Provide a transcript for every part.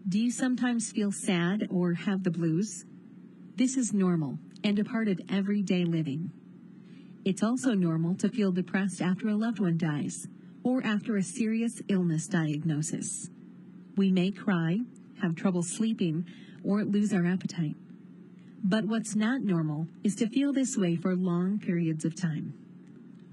Do you sometimes feel sad or have the blues? This is normal and a part of everyday living. It's also normal to feel depressed after a loved one dies or after a serious illness diagnosis. We may cry, have trouble sleeping, or lose our appetite. But what's not normal is to feel this way for long periods of time.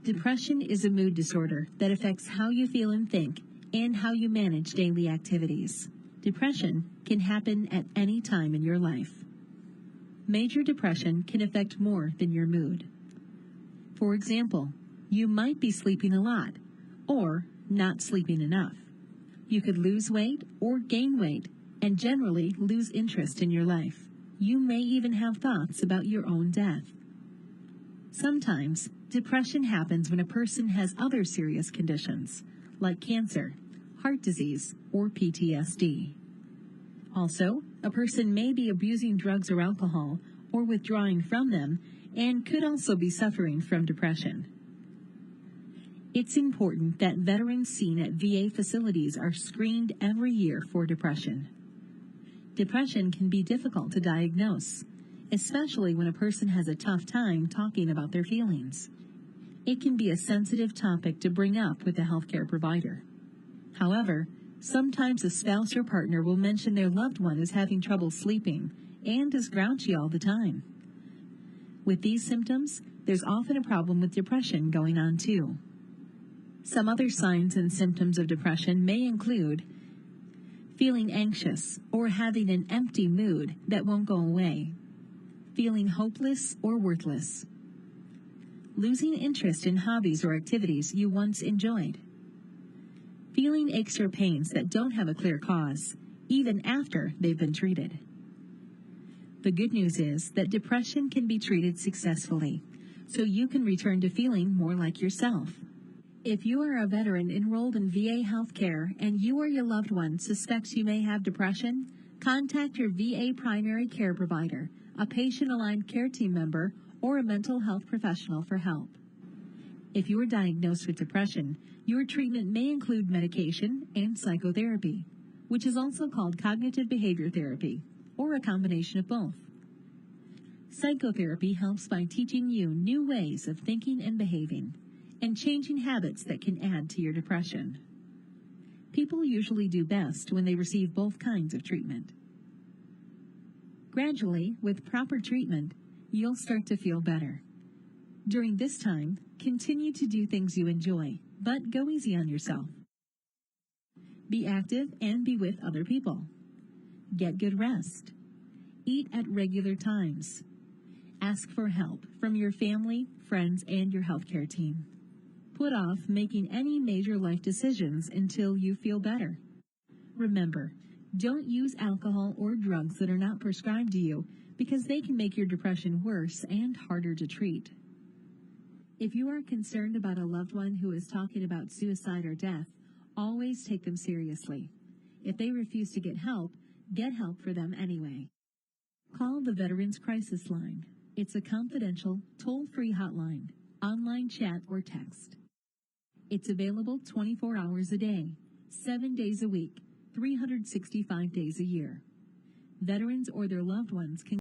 Depression is a mood disorder that affects how you feel and think and how you manage daily activities. Depression can happen at any time in your life. Major depression can affect more than your mood. For example, you might be sleeping a lot or not sleeping enough. You could lose weight or gain weight and generally lose interest in your life. You may even have thoughts about your own death. Sometimes, depression happens when a person has other serious conditions, like cancer, heart disease, or PTSD. Also, a person may be abusing drugs or alcohol, or withdrawing from them, and could also be suffering from depression. It's important that veterans seen at VA facilities are screened every year for depression. Depression can be difficult to diagnose, especially when a person has a tough time talking about their feelings. It can be a sensitive topic to bring up with a healthcare provider. However, sometimes a spouse or partner will mention their loved one is having trouble sleeping and is grouchy all the time. With these symptoms, there's often a problem with depression going on too. Some other signs and symptoms of depression may include feeling anxious or having an empty mood that won't go away, feeling hopeless or worthless, losing interest in hobbies or activities you once enjoyed, feeling aches or pains that don't have a clear cause, even after they've been treated. The good news is that depression can be treated successfully, so you can return to feeling more like yourself. If you are a veteran enrolled in VA healthcare and you or your loved one suspects you may have depression, contact your VA primary care provider, a patient-aligned care team member, or a mental health professional for help. If you are diagnosed with depression, your treatment may include medication and psychotherapy, which is also called cognitive behavior therapy, or a combination of both. Psychotherapy helps by teaching you new ways of thinking and behaving, and changing habits that can add to your depression. People usually do best when they receive both kinds of treatment. Gradually, with proper treatment, you'll start to feel better. During this time, continue to do things you enjoy, but go easy on yourself. Be active and be with other people. Get good rest. Eat at regular times. Ask for help from your family, friends, and your healthcare team. Put off making any major life decisions until you feel better. Remember, don't use alcohol or drugs that are not prescribed to you because they can make your depression worse and harder to treat. If you are concerned about a loved one who is talking about suicide or death, always take them seriously. If they refuse to get help for them anyway. Call the Veterans Crisis Line. It's a confidential, toll-free hotline, online chat, or text. It's available 24 hours a day, 7 days a week, 365 days a year. Veterans or their loved ones can